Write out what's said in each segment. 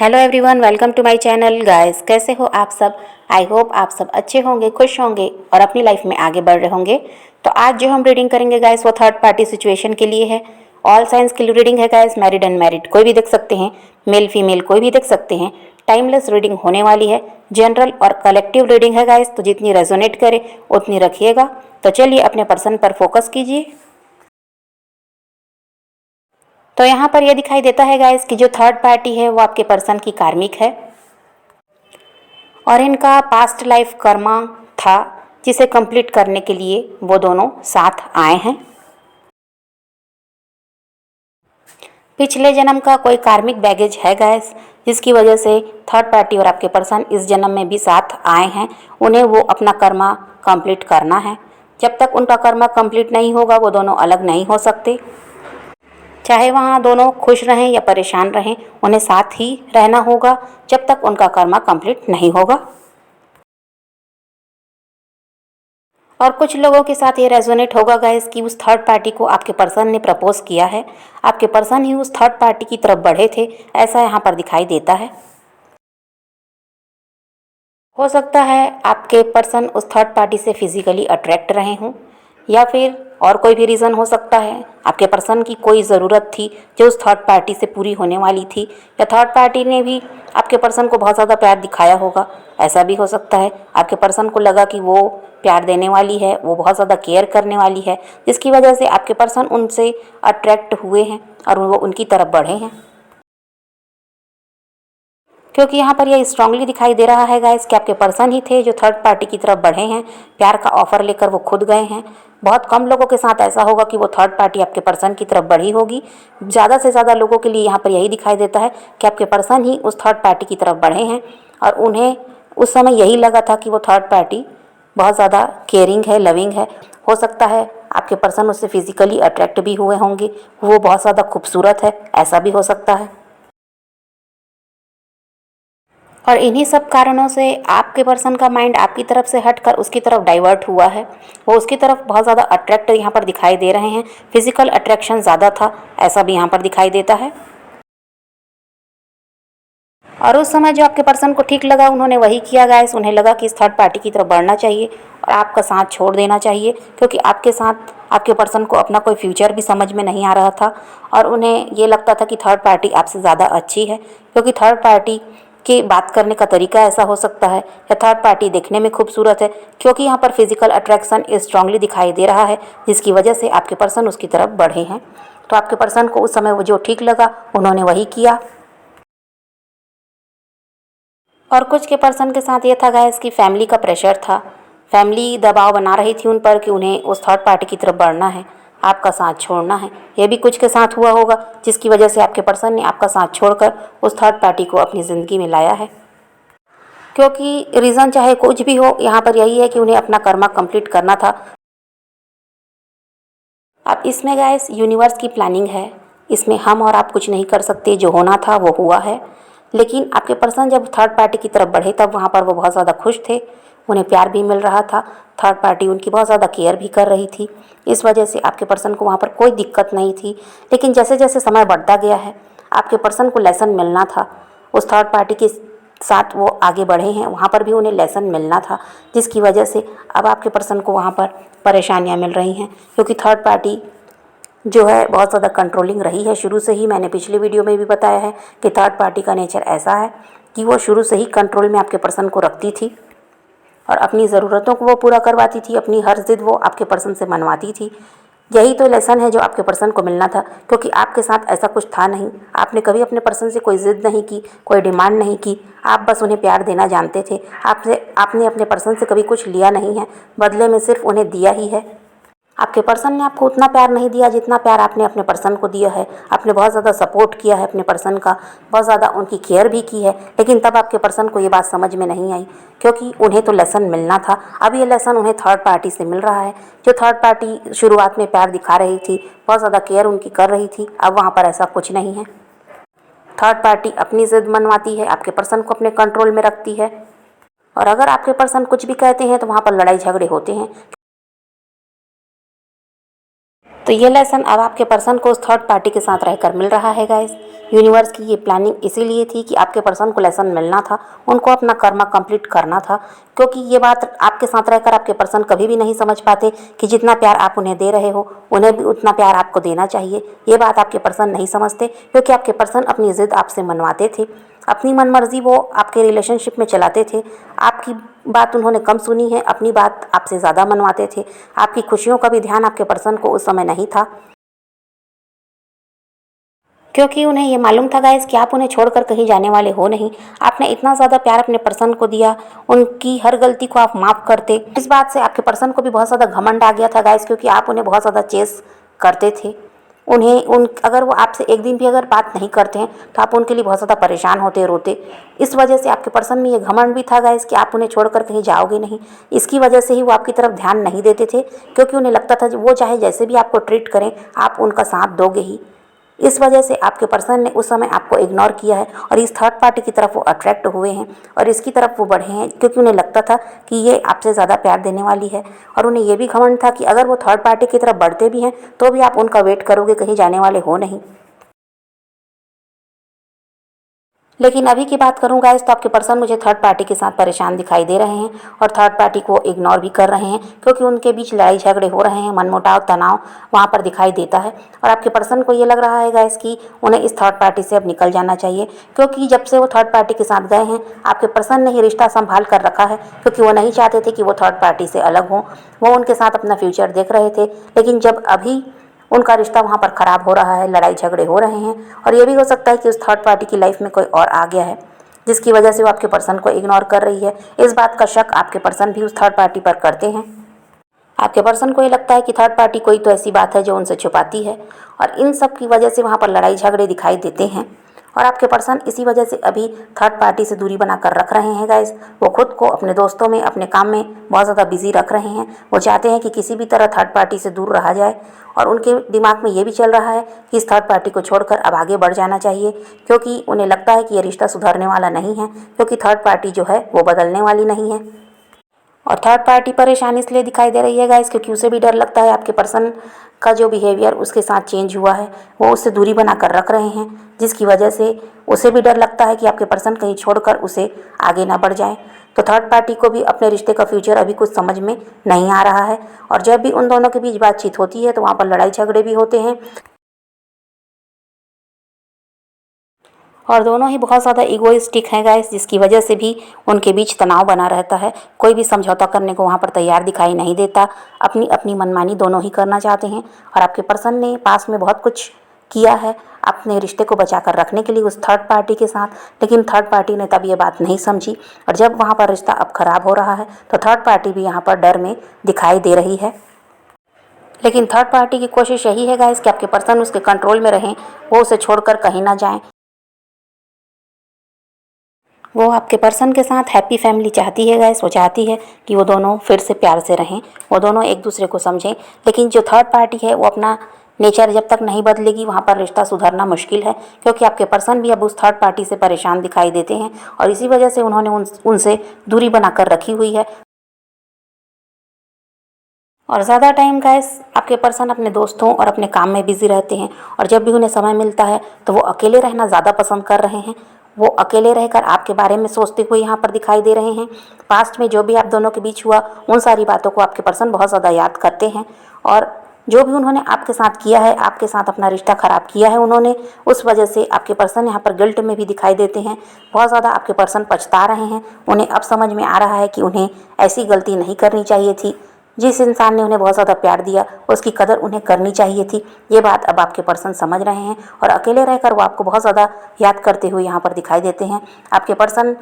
Hello everyone, welcome to my channel. Guys, कैसे हो आप सब? आई होप आप सब अच्छे होंगे, खुश होंगे और अपनी लाइफ में आगे बढ़ रहे होंगे। तो आज जो हम रीडिंग करेंगे गाइस, वो थर्ड पार्टी सिचुएशन के लिए है। ऑल साइंस की रीडिंग है गाइस, मैरिड अनमैरिड कोई भी देख सकते हैं, मेल फीमेल कोई भी देख सकते हैं। टाइमलेस रीडिंग होने वाली है, जनरल और कलेक्टिव रीडिंग है गाइस, तो जितनी रेजोनेट करे उतनी रखिएगा। तो चलिए अपने पर्सन पर फोकस कीजिए। तो यहाँ पर यह दिखाई देता है गाइस कि जो थर्ड पार्टी है वो आपके पर्सन की कार्मिक है और इनका पास्ट लाइफ कर्मा था, जिसे कंप्लीट करने के लिए वो दोनों साथ आए हैं। पिछले जन्म का कोई कार्मिक बैगेज है गाइस, जिसकी वजह से थर्ड पार्टी और आपके पर्सन इस जन्म में भी साथ आए हैं। उन्हें वो अपना कर्मा कंप्लीट करना है। जब तक उनका कर्मा कंप्लीट नहीं होगा वो दोनों अलग नहीं हो सकते। चाहे वहाँ दोनों खुश रहें या परेशान रहें, उन्हें साथ ही रहना होगा जब तक उनका कर्मा कंप्लीट नहीं होगा। और कुछ लोगों के साथ ये रेजोनेट होगा गाइस कि उस थर्ड पार्टी को आपके पर्सन ने प्रपोज किया है, आपके पर्सन ही उस थर्ड पार्टी की तरफ बढ़े थे, ऐसा यहाँ पर दिखाई देता है। हो सकता है आपके पर्सन उस थर्ड पार्टी से फिजिकली अट्रैक्ट रहे हों, या फिर और कोई भी रीज़न हो सकता है। आपके पर्सन की कोई ज़रूरत थी जो उस थर्ड पार्टी से पूरी होने वाली थी, या थर्ड पार्टी ने भी आपके पर्सन को बहुत ज़्यादा प्यार दिखाया होगा, ऐसा भी हो सकता है। आपके पर्सन को लगा कि वो प्यार देने वाली है, वो बहुत ज़्यादा केयर करने वाली है, जिसकी वजह से आपके पर्सन उनसे अट्रैक्ट हुए हैं और वो उनकी तरफ बढ़े हैं। क्योंकि यहाँ पर यह स्ट्रांगली दिखाई दे रहा है गाइस कि आपके पर्सन ही थे जो थर्ड पार्टी की तरफ बढ़े हैं। प्यार का ऑफर लेकर वो खुद गए हैं। बहुत कम लोगों के साथ ऐसा होगा कि वो थर्ड पार्टी आपके पर्सन की तरफ बढ़ी होगी। ज़्यादा से ज़्यादा लोगों के लिए यहाँ पर यही दिखाई देता है कि आपके पर्सन ही उस थर्ड पार्टी की तरफ बढ़े हैं और उन्हें उस समय यही लगा था कि वो थर्ड पार्टी बहुत ज़्यादा केयरिंग है, लविंग है। हो सकता है आपके पर्सन उससे फिजिकली अट्रैक्ट भी हुए होंगे, वो बहुत ज़्यादा खूबसूरत है, ऐसा भी हो सकता है। और इन्हीं सब कारणों से आपके पर्सन का माइंड आपकी तरफ से हटकर उसकी तरफ डाइवर्ट हुआ है। वो उसकी तरफ बहुत ज़्यादा अट्रैक्ट यहाँ पर दिखाई दे रहे हैं, फिजिकल अट्रैक्शन ज़्यादा था, ऐसा भी यहाँ पर दिखाई देता है। और उस समय जो आपके पर्सन को ठीक लगा उन्होंने वही किया गाइस। उन्हें लगा कि इस थर्ड पार्टी की तरफ बढ़ना चाहिए और आपका साथ छोड़ देना चाहिए, क्योंकि आपके साथ आपके पर्सन को अपना कोई फ्यूचर भी समझ में नहीं आ रहा था और उन्हें ये लगता था कि थर्ड पार्टी आपसे ज़्यादा अच्छी है, क्योंकि थर्ड पार्टी की बात करने का तरीका ऐसा हो सकता है, या थर्ड पार्टी देखने में खूबसूरत है, क्योंकि यहाँ पर फिजिकल अट्रैक्शन स्ट्रांगली दिखाई दे रहा है, जिसकी वजह से आपके पर्सन उसकी तरफ बढ़े हैं। तो आपके पर्सन को उस समय वो जो ठीक लगा उन्होंने वही किया। और कुछ के पर्सन के साथ ये था गाइस कि फैमिली का प्रेशर था, फैमिली दबाव बना रही थी उन पर कि उन्हें उस थर्ड पार्टी की तरफ बढ़ना है, आपका साथ छोड़ना है। ये भी कुछ के साथ हुआ होगा, जिसकी वजह से आपके पर्सन ने आपका साथ छोड़कर उस थर्ड पार्टी को अपनी ज़िंदगी में लाया है। क्योंकि रीज़न चाहे कुछ भी हो, यहाँ पर यही है कि उन्हें अपना कर्मा कंप्लीट करना था। अब इसमें गाइस यूनिवर्स की प्लानिंग है, इसमें हम और आप कुछ नहीं कर सकते। जो होना था वो हुआ है। लेकिन आपके पर्सन जब थर्ड पार्टी की तरफ बढ़े तब वहाँ पर वो बहुत ज़्यादा खुश थे, उन्हें प्यार भी मिल रहा था, थर्ड पार्टी उनकी बहुत ज़्यादा केयर भी कर रही थी। इस वजह से आपके पर्सन को वहाँ पर कोई दिक्कत नहीं थी। लेकिन जैसे जैसे समय बढ़ता गया है, आपके पर्सन को लेसन मिलना था। उस थर्ड पार्टी के साथ वो आगे बढ़े हैं, वहाँ पर भी उन्हें लेसन मिलना था, जिसकी वजह से अब आपके पर्सन को वहाँ पर परेशानियाँ मिल रही हैं, क्योंकि थर्ड पार्टी जो है बहुत ज़्यादा कंट्रोलिंग रही है शुरू से ही। मैंने पिछले वीडियो में भी बताया है कि थर्ड पार्टी का नेचर ऐसा है कि वो शुरू से ही कंट्रोल में आपके पर्सन को रखती थी और अपनी ज़रूरतों को वो पूरा करवाती थी, अपनी हर ज़िद वो आपके पर्सन से मनवाती थी। यही तो लेसन है जो आपके पर्सन को मिलना था, क्योंकि आपके साथ ऐसा कुछ था नहीं। आपने कभी अपने पर्सन से कोई ज़िद नहीं की, कोई डिमांड नहीं की, आप बस उन्हें प्यार देना जानते थे। आपने अपने पर्सन से कभी कुछ लिया नहीं है, बदले में सिर्फ उन्हें दिया ही है। आपके पर्सन ने आपको उतना प्यार नहीं दिया जितना प्यार आपने अपने पर्सन को दिया है। आपने बहुत ज़्यादा सपोर्ट किया है अपने पर्सन का, बहुत ज़्यादा उनकी केयर भी की है, लेकिन तब आपके पर्सन को ये बात समझ में नहीं आई, क्योंकि उन्हें तो लेसन मिलना था। अब ये लेसन उन्हें थर्ड पार्टी से मिल रहा है। जो थर्ड पार्टी शुरुआत में प्यार दिखा रही थी, बहुत ज़्यादा केयर उनकी कर रही थी, अब वहाँ पर ऐसा कुछ नहीं है। थर्ड पार्टी अपनी ज़िद मनवाती है, आपके पर्सन को अपने कंट्रोल में रखती है, और अगर आपके पर्सन कुछ भी कहते हैं तो वहाँ पर लड़ाई झगड़े होते हैं। तो ये लेसन अब आपके पर्सन को उस थर्ड पार्टी के साथ रहकर मिल रहा है गाइस। यूनिवर्स की ये प्लानिंग इसीलिए थी कि आपके पर्सन को लेसन मिलना था, उनको अपना कर्मा कंप्लीट करना था, क्योंकि ये बात आपके साथ रहकर आपके पर्सन कभी भी नहीं समझ पाते कि जितना प्यार आप उन्हें दे रहे हो उन्हें भी उतना प्यार आपको देना चाहिए। ये बात आपके पर्सन नहीं समझते, क्योंकि आपके पर्सन अपनी ज़िद आपसे मनवाते थे, अपनी मनमर्जी वो आपके रिलेशनशिप में चलाते थे। आपकी बात उन्होंने कम सुनी है, अपनी बात आपसे ज़्यादा मनवाते थे। आपकी खुशियों का भी ध्यान आपके पर्सन को उस समय नहीं था, क्योंकि उन्हें ये मालूम था गाइस कि आप उन्हें छोड़कर कहीं जाने वाले हो नहीं। आपने इतना ज़्यादा प्यार अपने पर्सन को दिया, उनकी हर गलती को आप माफ़ करते। इस बात से आपके पर्सन को भी बहुत ज़्यादा घमंड आ गया था गाइस, क्योंकि आप उन्हें बहुत ज़्यादा चेस करते थे। अगर वो आपसे एक दिन भी अगर बात नहीं करते हैं तो आप उनके लिए बहुत ज़्यादा परेशान होते, रोते। इस वजह से आपके पर्सन में ये घमंड भी था गाइस कि आप उन्हें छोड़कर कहीं जाओगे नहीं। इसकी वजह से ही वो आपकी तरफ ध्यान नहीं देते थे, क्योंकि उन्हें लगता था वो चाहे जैसे भी आपको ट्रीट करें आप उनका साथ दोगे ही। इस वजह से आपके पर्सन ने उस समय आपको इग्नोर किया है और इस थर्ड पार्टी की तरफ वो अट्रैक्ट हुए हैं और इसकी तरफ वो बढ़े हैं, क्योंकि उन्हें लगता था कि ये आपसे ज़्यादा प्यार देने वाली है। और उन्हें ये भी घमंड था कि अगर वो थर्ड पार्टी की तरफ बढ़ते भी हैं तो भी आप उनका वेट करोगे, कहीं जाने वाले हो नहीं। लेकिन अभी की बात करूँ गाइस तो आपके पर्सन मुझे थर्ड पार्टी के साथ परेशान दिखाई दे रहे हैं और थर्ड पार्टी को इग्नोर भी कर रहे हैं, क्योंकि उनके बीच लड़ाई झगड़े हो रहे हैं, मनमुटाव तनाव वहाँ पर दिखाई देता है। और आपके पर्सन को ये लग रहा है गाइस कि उन्हें इस थर्ड पार्टी से अब निकल जाना चाहिए, क्योंकि जब से वो थर्ड पार्टी के साथ गए हैं आपके पर्सन ने ही रिश्ता संभाल कर रखा है, क्योंकि वो नहीं चाहते थे कि वो थर्ड पार्टी से अलग हों। वो उनके साथ अपना फ्यूचर देख रहे थे, लेकिन जब अभी उनका रिश्ता वहाँ पर ख़राब हो रहा है, लड़ाई झगड़े हो रहे हैं, और ये भी हो सकता है कि उस थर्ड पार्टी की लाइफ में कोई और आ गया है जिसकी वजह से वो आपके पर्सन को इग्नोर कर रही है। इस बात का शक आपके पर्सन भी उस थर्ड पार्टी पर करते हैं। आपके पर्सन को ये लगता है कि थर्ड पार्टी कोई तो ऐसी बात है जो उनसे छुपाती है, और इन सब की वजह से वहाँ पर लड़ाई झगड़े दिखाई देते हैं। और आपके पर्सन इसी वजह से अभी थर्ड पार्टी से दूरी बनाकर रख रहे हैं गाइस। वो खुद को अपने दोस्तों में, अपने काम में बहुत ज़्यादा बिजी रख रहे हैं। वो चाहते हैं कि किसी भी तरह थर्ड पार्टी से दूर रहा जाए, और उनके दिमाग में ये भी चल रहा है कि इस थर्ड पार्टी को छोड़कर अब आगे बढ़ जाना चाहिए, क्योंकि उन्हें लगता है कि ये रिश्ता सुधरने वाला नहीं है, क्योंकि थर्ड पार्टी जो है वो बदलने वाली नहीं है। और थर्ड पार्टी परेशान इसलिए दिखाई दे रही है गाइस, क्योंकि उसे भी डर लगता है आपके पर्सन का जो बिहेवियर उसके साथ चेंज हुआ है, वो उससे दूरी बनाकर रख रहे हैं, जिसकी वजह से उसे भी डर लगता है कि आपके पर्सन कहीं छोड़कर उसे आगे ना बढ़ जाए। तो थर्ड पार्टी को भी अपने रिश्ते का फ्यूचर अभी कुछ समझ में नहीं आ रहा है, और जब भी उन दोनों के बीच बातचीत होती है तो वहाँ पर लड़ाई झगड़े भी होते हैं, और दोनों ही बहुत ज़्यादा ईगोइस्टिक हैं गाइस, जिसकी वजह से भी उनके बीच तनाव बना रहता है। कोई भी समझौता करने को वहाँ पर तैयार दिखाई नहीं देता, अपनी अपनी मनमानी दोनों ही करना चाहते हैं। और आपके पर्सन ने पास में बहुत कुछ किया है अपने रिश्ते को बचा कर रखने के लिए उस थर्ड पार्टी के साथ, लेकिन थर्ड पार्टी ने तब ये बात नहीं समझी, और जब वहाँ पर रिश्ता अब ख़राब हो रहा है तो थर्ड पार्टी भी यहाँ पर डर में दिखाई दे रही है। लेकिन थर्ड पार्टी की कोशिश यही है गाइस कि आपके पर्सन उसके कंट्रोल में रहें, वो उसे छोड़कर कहीं ना जाएं। वो आपके पर्सन के साथ हैप्पी फैमिली चाहती है गाइस। वो चाहती है कि वो दोनों फिर से प्यार से रहें, वो दोनों एक दूसरे को समझें। लेकिन जो थर्ड पार्टी है वो अपना नेचर जब तक नहीं बदलेगी वहाँ पर रिश्ता सुधरना मुश्किल है, क्योंकि आपके पर्सन भी अब उस थर्ड पार्टी से परेशान दिखाई देते हैं, और इसी वजह से उन्होंने उनसे दूरी बनाकर रखी हुई है। और ज़्यादा टाइम गाइस आपके पर्सन अपने दोस्तों और अपने काम में बिजी रहते हैं, और जब भी उन्हें समय मिलता है तो वो अकेले रहना ज़्यादा पसंद कर रहे हैं। वो अकेले रहकर आपके बारे में सोचते हुए यहाँ पर दिखाई दे रहे हैं। पास्ट में जो भी आप दोनों के बीच हुआ उन सारी बातों को आपके पर्सन बहुत ज़्यादा याद करते हैं, और जो भी उन्होंने आपके साथ किया है, आपके साथ अपना रिश्ता ख़राब किया है उन्होंने, उस वजह से आपके पर्सन यहाँ पर गिल्ट में भी दिखाई देते हैं। बहुत ज़्यादा आपके पर्सन पछता रहे हैं। उन्हें अब समझ में आ रहा है कि उन्हें ऐसी गलती नहीं करनी चाहिए थी। जिस इंसान ने उन्हें बहुत ज़्यादा प्यार दिया उसकी कदर उन्हें करनी चाहिए थी। ये बात अब आपके पर्सन समझ रहे हैं, और अकेले रहकर वो आपको बहुत ज़्यादा याद करते हुए यहाँ पर दिखाई देते हैं। आपके पर्सन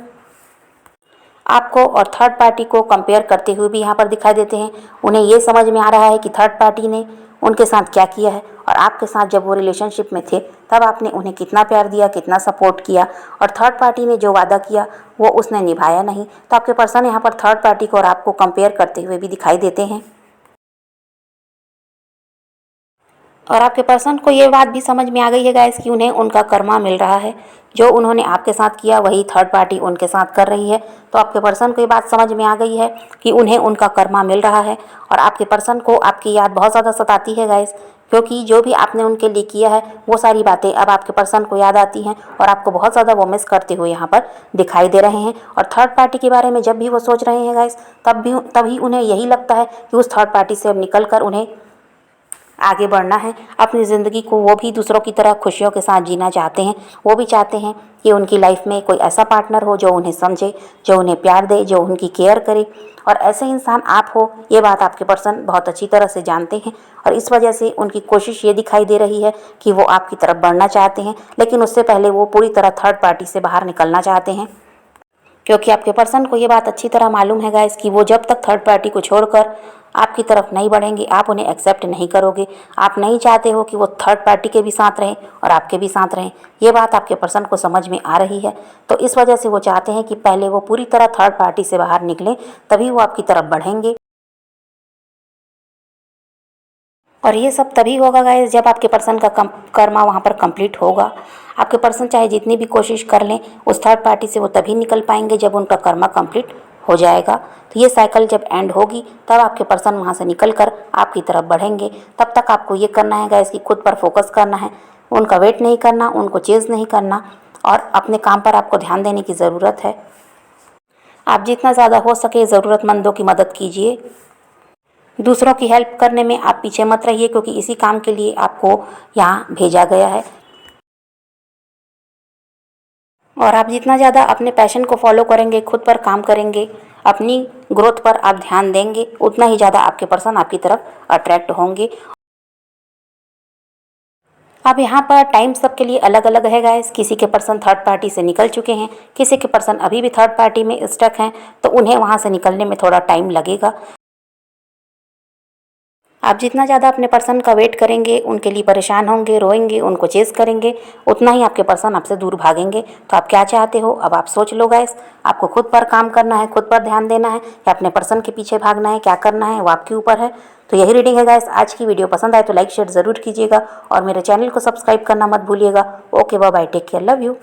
आपको और थर्ड पार्टी को कंपेयर करते हुए भी यहाँ पर दिखाई देते हैं। उन्हें ये समझ में आ रहा है कि थर्ड पार्टी ने उनके साथ क्या किया है, और आपके साथ जब वो रिलेशनशिप में थे तब आपने उन्हें कितना प्यार दिया, कितना सपोर्ट किया, और थर्ड पार्टी ने जो वादा किया वो उसने निभाया नहीं। तो आपके पर्सन यहाँ पर थर्ड पार्टी को और आपको कंपेयर करते हुए भी दिखाई देते हैं। और आपके पर्सन को ये बात भी समझ में आ गई है गाइस कि उन्हें उनका कर्मा मिल रहा है। जो उन्होंने आपके साथ किया वही थर्ड पार्टी उनके साथ कर रही है। तो आपके पर्सन को ये बात समझ में आ गई है कि उन्हें उनका कर्मा मिल रहा है। और आपके पर्सन को आपकी याद बहुत ज़्यादा सताती है गाइस, क्योंकि जो भी आपने उनके लिए किया है वो सारी बातें अब आपके पर्सन को याद आती हैं और आपको बहुत ज़्यादा वो मिस करते हुए यहाँ पर दिखाई दे रहे हैं। और थर्ड पार्टी के बारे में जब भी वो सोच रहे हैं गाइस, तभी उन्हें यही लगता है कि उस थर्ड पार्टी से अब निकल कर उन्हें आगे बढ़ना है। अपनी ज़िंदगी को वो भी दूसरों की तरह खुशियों के साथ जीना चाहते हैं। वो भी चाहते हैं कि उनकी लाइफ में कोई ऐसा पार्टनर हो जो उन्हें समझे, जो उन्हें प्यार दे, जो उनकी केयर करे। और ऐसे इंसान आप हो, ये बात आपके पर्सन बहुत अच्छी तरह से जानते हैं। और इस वजह से उनकी कोशिश ये दिखाई दे रही है कि वो आपकी तरफ बढ़ना चाहते हैं, लेकिन उससे पहले वो पूरी तरह थर्ड पार्टी से बाहर निकलना चाहते हैं। क्योंकि आपके पर्सन को ये बात अच्छी तरह मालूम है गाइस कि वो जब तक थर्ड पार्टी को छोड़कर आपकी तरफ नहीं बढ़ेंगे, आप उन्हें एक्सेप्ट नहीं करोगे। आप नहीं चाहते हो कि वो थर्ड पार्टी के भी साथ रहें और आपके भी साथ रहें। ये बात आपके पर्सन को समझ में आ रही है। तो इस वजह से वो चाहते हैं कि पहले वो पूरी तरह थर्ड पार्टी से बाहर निकलें, तभी वो आपकी तरफ बढ़ेंगे। और ये सब तभी होगा गाइस जब आपके पर्सन का कर्मा वहाँ पर कंप्लीट होगा। आपके पर्सन चाहे जितनी भी कोशिश कर लें, उस थर्ड पार्टी से वो तभी निकल पाएंगे जब उनका कर्मा कंप्लीट हो जाएगा। तो ये साइकिल जब एंड होगी तब आपके पर्सन वहाँ से निकल कर आपकी तरफ बढ़ेंगे। तब तक आपको ये करना है गाइस कि खुद पर फोकस करना है, उनका वेट नहीं करना, उनको चेज़ नहीं करना और अपने काम पर आपको ध्यान देने की ज़रूरत है। आप जितना ज़्यादा हो सके ज़रूरतमंदों की मदद कीजिए। दूसरों की हेल्प करने में आप पीछे मत रहिए, क्योंकि इसी काम के लिए आपको यहाँ भेजा गया है। और आप जितना ज़्यादा अपने पैशन को फॉलो करेंगे, खुद पर काम करेंगे, अपनी ग्रोथ पर आप ध्यान देंगे, उतना ही ज़्यादा आपके पर्सन आपकी तरफ अट्रैक्ट होंगे। अब यहाँ पर टाइम सबके लिए अलग अलग है गाइस। किसी के पर्सन थर्ड पार्टी से निकल चुके हैं, किसी के पर्सन अभी भी थर्ड पार्टी में स्टक हैं, तो उन्हें वहाँ से निकलने में थोड़ा टाइम लगेगा। आप जितना ज़्यादा अपने पर्सन का वेट करेंगे, उनके लिए परेशान होंगे, रोएंगे, उनको चेज़ करेंगे, उतना ही आपके पर्सन आपसे दूर भागेंगे। तो आप क्या चाहते हो अब आप सोच लो गाइस। आपको खुद पर काम करना है, खुद पर ध्यान देना है, या अपने पर्सन के पीछे भागना है, क्या करना है वो आपके ऊपर है। तो यही रीडिंग है गाइस। आज की वीडियो पसंद आए तो लाइक शेयर ज़रूर कीजिएगा और मेरे चैनल को सब्सक्राइब करना मत भूलिएगा। Okay bye bye, take care, love you.